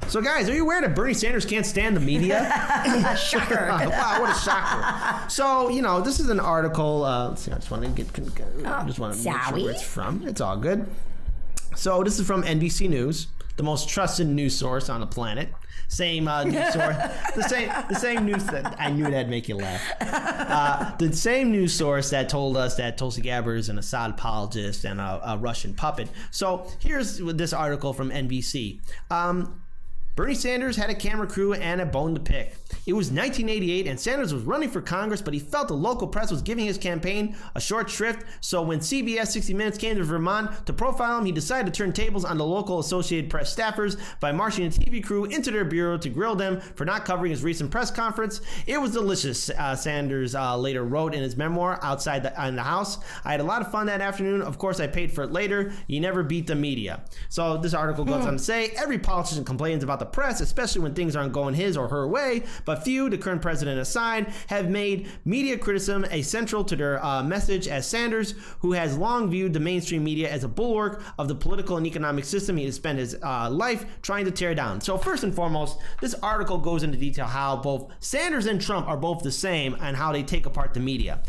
So, guys, are you aware that Bernie Sanders can't stand the media? Shocker. Wow, what a shocker. So, you know, this is an article. Let's see, I just want to make sure where it's from. It's all good. So, this is from NBC News, the most trusted news source on the planet. Same news source, the same news that I knew that'd make you laugh. The same news source that told us that Tulsi Gabbard is an Assad apologist and a Russian puppet. So here's this article from NBC. Bernie Sanders had a camera crew and a bone to pick. It was 1988 and Sanders was running for Congress, but he felt the local press was giving his campaign a short shrift. So when CBS 60 Minutes came to Vermont to profile him, he decided to turn tables on the local Associated Press staffers by marching a TV crew into their bureau to grill them for not covering his recent press conference. It was delicious, Sanders later wrote in his memoir, Outside in the House. I had a lot of fun that afternoon. Of course, I paid for it later. You never beat the media. So this article goes on to say, every politician complains about the press, especially when things aren't going his or her way, but few, the current president aside, have made media criticism a central to their message. As Sanders, who has long viewed the mainstream media as a bulwark of the political and economic system he has spent his life trying to tear down. So first and foremost, this article goes into detail how both Sanders and Trump are both the same and how they take apart the media.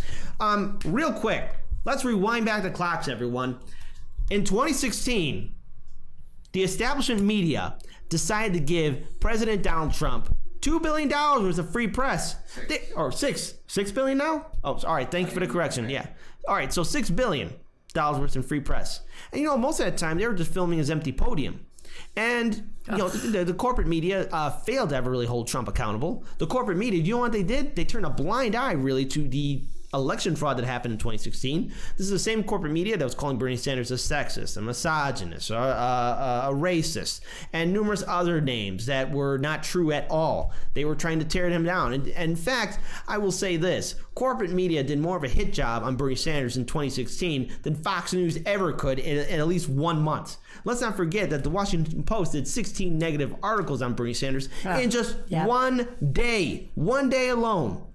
Real quick, let's rewind back the clocks, everyone. In 2016, the establishment media decided to give President Donald Trump $2 billion worth of free press. $6 billion now? Oh, all right. Thank you for the correction. Yeah. All right. So $6 billion worth in free press. And, you know, most of that time they were just filming his empty podium. And, you know, the corporate media failed to ever really hold Trump accountable. The corporate media, you know what they did? They turned a blind eye, really, to the election fraud that happened in 2016. This is the same corporate media that was calling Bernie Sanders a sexist, a misogynist, a racist, and numerous other names that were not true at all. They were trying to tear him down. And in fact, I will say this, corporate media did more of a hit job on Bernie Sanders in 2016 than Fox News ever could in at least 1 month. Let's not forget that the Washington Post did 16 negative articles on Bernie Sanders in just 1 day alone.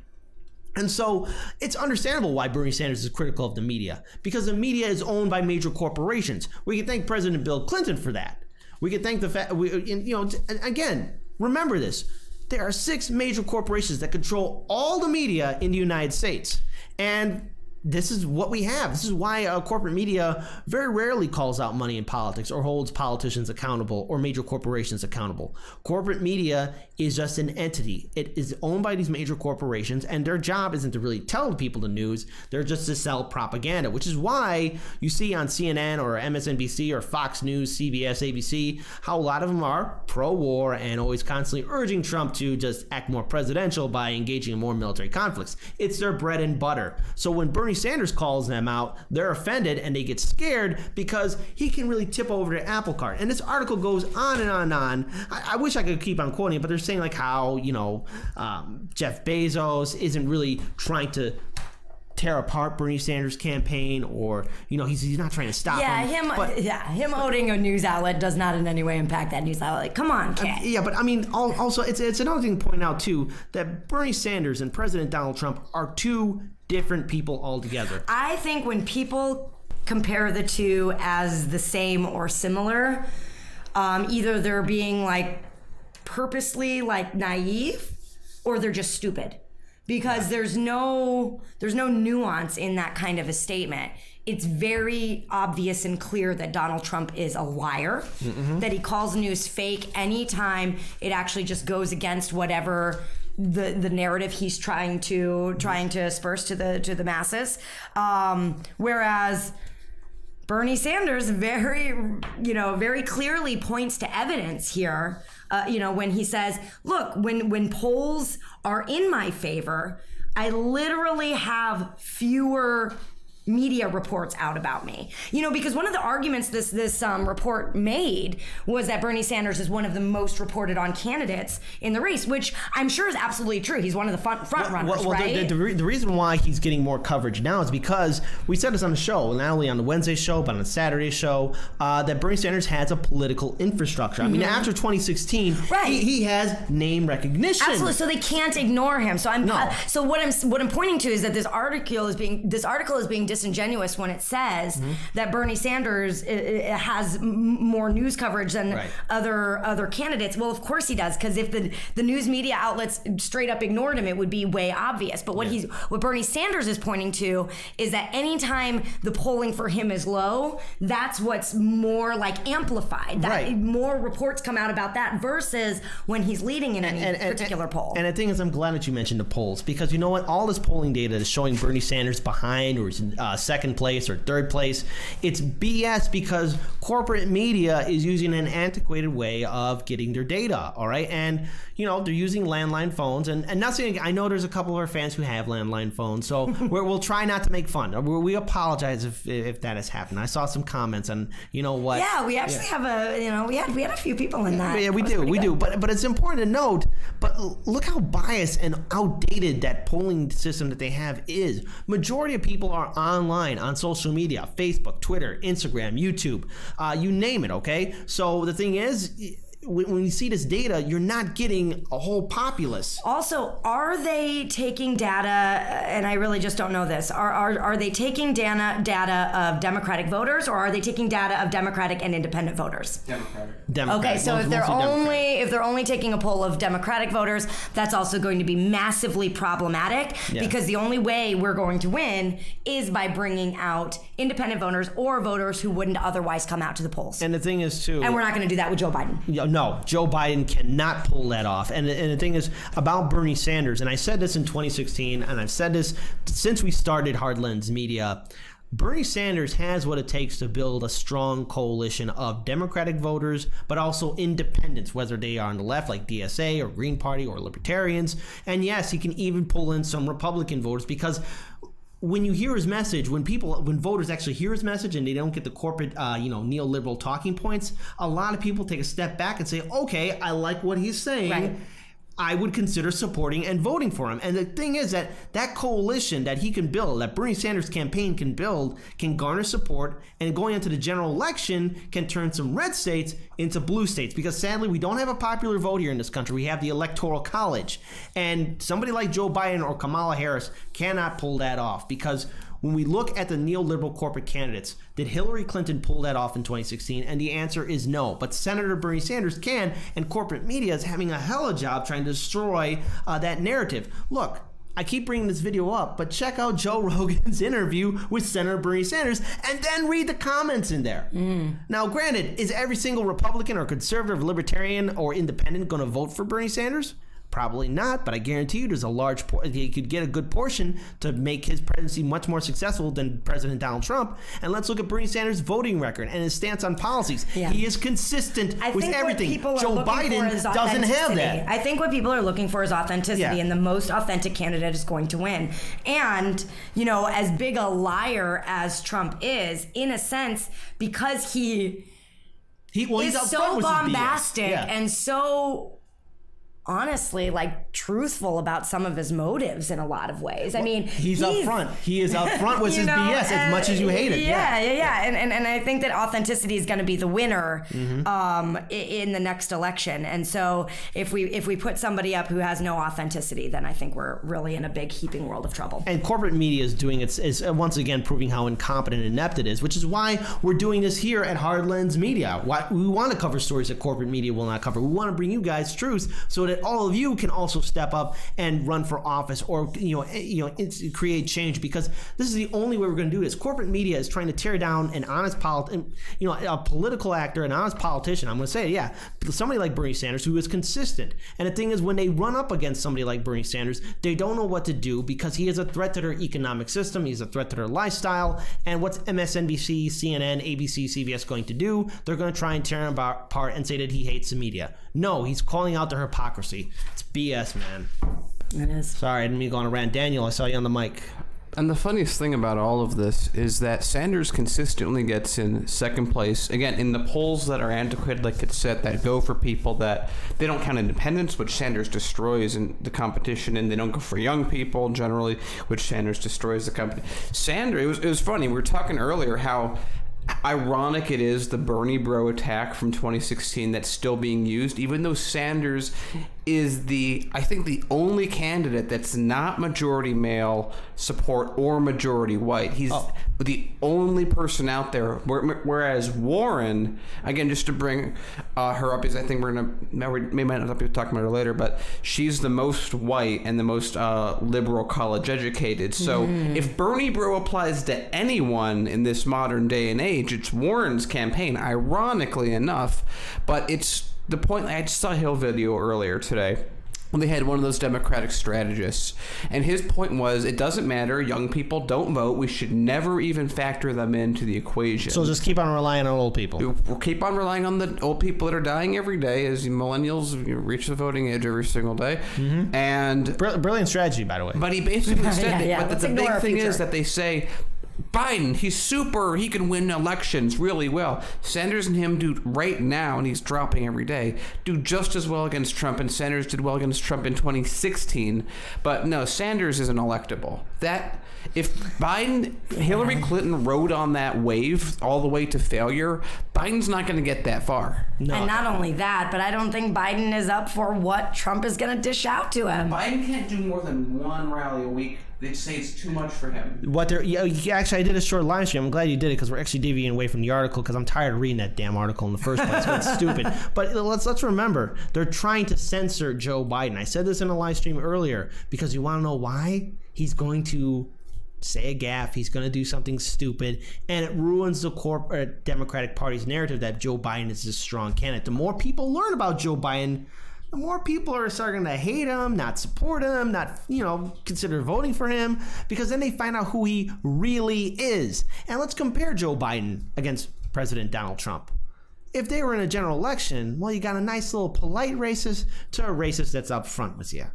And so it's understandable why Bernie Sanders is critical of the media, because the media is owned by major corporations. We can thank President Bill Clinton for that. We can thank the fact, you know, again, remember this. There are 6 major corporations that control all the media in the United States. And this is what we have. This is why corporate media very rarely calls out money in politics or holds politicians accountable or major corporations accountable. Corporate media is just an entity. It is owned by these major corporations, and their job isn't to really tell people the news. They're just to sell propaganda, which is why you see on CNN or MSNBC or Fox News, CBS, ABC, how a lot of them are pro-war and always constantly urging Trump to just act more presidential by engaging in more military conflicts. It's their bread and butter. So when Bernie Sanders calls them out, they're offended and they get scared because he can really tip over the apple cart. And this article goes on and on and on. I wish I could keep on quoting it, but they're saying like how, you know, Jeff Bezos isn't really trying to tear apart Bernie Sanders' campaign, or, you know, he's not trying to stop him. Him owning a news outlet does not in any way impact that news outlet. Come on, kid. Yeah, but I mean, also it's another thing to point out too that Bernie Sanders and President Donald Trump are two different people altogether. I think when people compare the two as the same or similar, either they're being like purposely like naive, or they're just stupid. Because there's no nuance in that kind of a statement. It's very obvious and clear that Donald Trump is a liar, that he calls news fake anytime it actually just goes against whatever the narrative he's trying to asperse to the masses. Whereas Bernie Sanders very clearly points to evidence here. When he says, look, when polls are in my favor, I literally have fewer media reports out about me. Because one of the arguments this report made was that Bernie Sanders is one of the most reported on candidates in the race, which I'm sure is absolutely true. He's one of the front runners, right? The reason why he's getting more coverage now is because we said this on the show, not only on the Wednesday show, but on the Saturday show, that Bernie Sanders has a political infrastructure. I mean, after 2016, he has name recognition. Absolutely. So they can't ignore him. So what I'm pointing to is that this article is being disingenuous when it says that Bernie Sanders has more news coverage than other candidates. Well, of course he does, because if the news media outlets straight up ignored him, it would be way obvious. But what Bernie Sanders is pointing to is that anytime the polling for him is low, that's what's more like amplified. That more reports come out about that versus when he's leading in any particular poll. And the thing is, I'm glad that you mentioned the polls, because you know what? All this polling data is showing Bernie Sanders behind, or second place or third place. It's BS, because corporate media is using an antiquated way of getting their data. All right, and you know, they're using landline phones, and not saying, I know there's a couple of our fans who have landline phones, so we'll try not to make fun. We apologize if that has happened. I saw some comments, and you know what? Yeah, we actually have we had a few people in that. Yeah, we do. But it's important to note. But look how biased and outdated that polling system that they have is. Majority of people are online on social media: Facebook, Twitter, Instagram, YouTube, you name it. Okay, so the thing is, when you see this data, you're not getting a whole populace. Also, are they taking data, and I really just don't know this, are they taking data of Democratic voters, or are they taking data of Democratic and independent voters? Democratic. Okay, so if they're only taking a poll of Democratic voters, that's also going to be massively problematic, because the only way we're going to win is by bringing out independent voters or voters who wouldn't otherwise come out to the polls. And the thing is, too, and we're not going to do that with Joe Biden. No, Joe Biden cannot pull that off. And the thing is about Bernie Sanders, and I said this in 2016, and I've said this since we started Hard Lens Media, Bernie Sanders has what it takes to build a strong coalition of Democratic voters, but also independents, whether they are on the left like DSA or Green Party or Libertarians. And yes, he can even pull in some Republican voters, because when you hear his message, when voters actually hear his message and they don't get the corporate, neoliberal talking points, a lot of people take a step back and say, okay, I like what he's saying. Right. I would consider supporting and voting for him. And the thing is that coalition that he can build, that Bernie Sanders campaign can build, can garner support, and going into the general election can turn some red states into blue states. Because sadly, we don't have a popular vote here in this country. We have the Electoral College. And somebody like Joe Biden or Kamala Harris cannot pull that off, because when we look at the neoliberal corporate candidates, did Hillary Clinton pull that off in 2016? And the answer is no. But Senator Bernie Sanders can, and corporate media is having a hell of a job trying to destroy that narrative. Look, I keep bringing this video up, but check out Joe Rogan's interview with Senator Bernie Sanders and then read the comments in there. Now, granted, is every single Republican or conservative, libertarian, or independent going to vote for Bernie Sanders? Probably not, but I guarantee you there's a large he could get a good portion to make his presidency much more successful than President Donald Trump. And let's look at Bernie Sanders' voting record and his stance on policies. Yeah. He is consistent with everything. Joe Biden doesn't have that. I think what people are looking for is authenticity, and the most authentic candidate is going to win. And, you know, as big a liar as Trump is, in a sense, because he's so bombastic and so honestly, like, truthful about some of his motives in a lot in mean, he's upfront. He is upfront with his BS as much as you hate it. Yeah. And I think that authenticity is going to be the winner in the next election. And so if we put somebody up who has no authenticity, then I think we're really in a big heaping world of trouble. And corporate media is doing is once again proving how incompetent and inept it is, which is why we're doing this here at Hard Lens Media. We want to cover stories that corporate media will not cover. We want to bring you guys truth so that all of you can also step up and run for office, or create change, because this is the only way we're going to do this. Corporate media is trying to tear down an honest a political actor, an honest politician. I'm going to say, somebody like Bernie Sanders who is consistent. And the thing is, when they run up against somebody like Bernie Sanders, they don't know what to do, because he is a threat to their economic system. He's a threat to their lifestyle. And what's MSNBC, CNN, ABC, CBS going to do? They're going to try and tear him apart and say that he hates the media. No, he's calling out their hypocrisy. It's BS, man. It is. Sorry, I didn't mean to go on a rant. Daniel, I saw you on the mic. And the funniest thing about all of this is that Sanders consistently gets in second place. Again, in the polls that are antiquated, like it said, that go for people that they don't count independents, which Sanders destroys in the competition, and they don't go for young people generally, which Sanders destroys the competition. Sanders, it was funny. We were talking earlier how ironic it is, the Bernie bro attack from 2016 that's still being used, even though Sanders is I think the only candidate that's not majority male support or majority white. He's the only person out there. Whereas Warren, again, just to bring her up, because I think we might not be talking about her later, but she's the most white and the most liberal, college educated. So if Bernie Bro applies to anyone in this modern day and age, it's Warren's campaign, ironically enough. But it's the point. I just saw a Hill video earlier today when they had one of those Democratic strategists, and his point was, it doesn't matter, young people don't vote, we should never even factor them into the equation. So just keep on relying on old people. We'll keep on relying on the old people that are dying every day as millennials reach the voting age every single day. And brilliant strategy, by the way. But he basically said but the big thing is that they say Biden, he can win elections really well. Sanders and him do right now, and he's dropping every day, do just as well against Trump, and Sanders did well against Trump in 2016. But no, Sanders isn't electable. If Hillary Clinton rode on that wave all the way to failure, Biden's not going to get that far. No. And not only that, but I don't think Biden is up for what Trump is going to dish out to him. Biden can't do more than one rally a week. They say it's too much for him. Actually, I did a short live stream. I'm glad you did it because we're actually deviating away from the article because I'm tired of reading that damn article in the first place. It's stupid. But let's remember, they're trying to censor Joe Biden. I said this in a live stream earlier because you want to know why? He's going to say a gaffe, he's going to do something stupid, and it ruins the Democratic Party's narrative that Joe Biden is a strong candidate. The more people learn about Joe Biden, the more people are starting to hate him, not support him, not, consider voting for him, because then they find out who he really is. And let's compare Joe Biden against President Donald Trump. If they were in a general election, well, you got a nice little polite racist to a racist that's up front with you.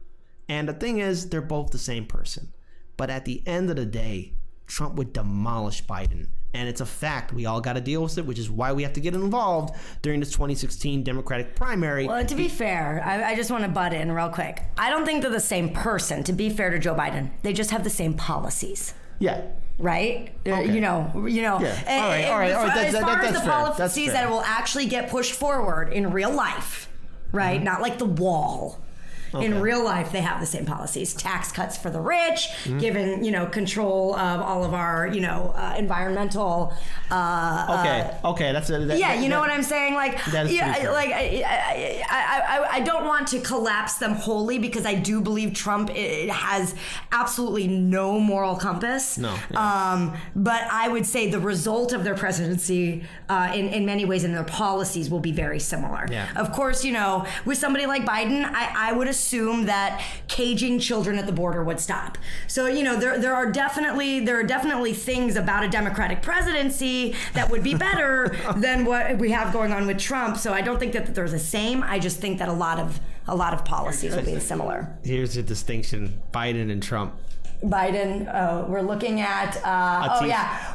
And the thing is, they're both the same person. But at the end of the day, Trump would demolish Biden. And it's a fact. We all got to deal with it, which is why we have to get involved during this 2016 Democratic primary. Well, to be fair, I just want to butt in real quick. I don't think they're the same person, to be fair to Joe Biden. They just have the same policies. Yeah. Right? Okay. Yeah. All right. As far as the policies fair. that will actually get pushed forward in real life, right? Not like the wall. Okay. In real life, they have the same policies. Tax cuts for the rich, given, control of all of our, environmental. Okay. That's it. You know what I'm saying? Like, I don't want to collapse them wholly because I do believe Trump has absolutely no moral compass. No. Yeah. But I would say the result of their presidency, in many ways, and their policies will be very similar. Yeah. Of course, with somebody like Biden, I would assume that caging children at the border would stop. So, there are definitely things about a Democratic presidency that would be better than what we have going on with Trump. So I don't think that they're the same. I just think that a lot of policies will be similar. Here's the distinction: Biden and Trump. Biden, we're looking at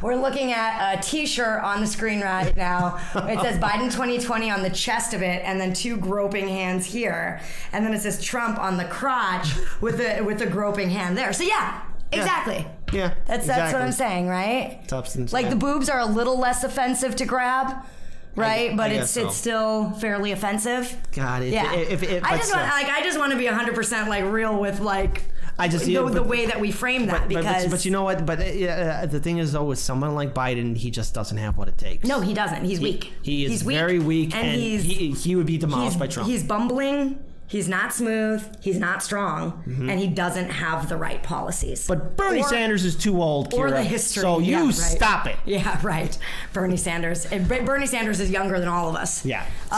we're looking at a t-shirt on the screen right now. It says Biden 2020 on the chest of it, and then two groping hands here, and then it says Trump on the crotch with a groping hand there. So exactly. Yeah, that's what I'm saying, right? Substance. Like the boobs are a little less offensive to grab. Right, but it's still fairly offensive. God, I just want to be 100% real with the way that we frame that but you know what? But the thing is, though, with someone like Biden, he just doesn't have what it takes. No, he doesn't. He's weak. He's very weak, and he would be demolished by Trump. He's bumbling. He's not smooth. He's not strong, and he doesn't have the right policies. But Bernie Sanders is too old, Kira. Or the history. So stop it. Yeah, right. Bernie Sanders. Bernie Sanders is younger than all of us. Yeah. So.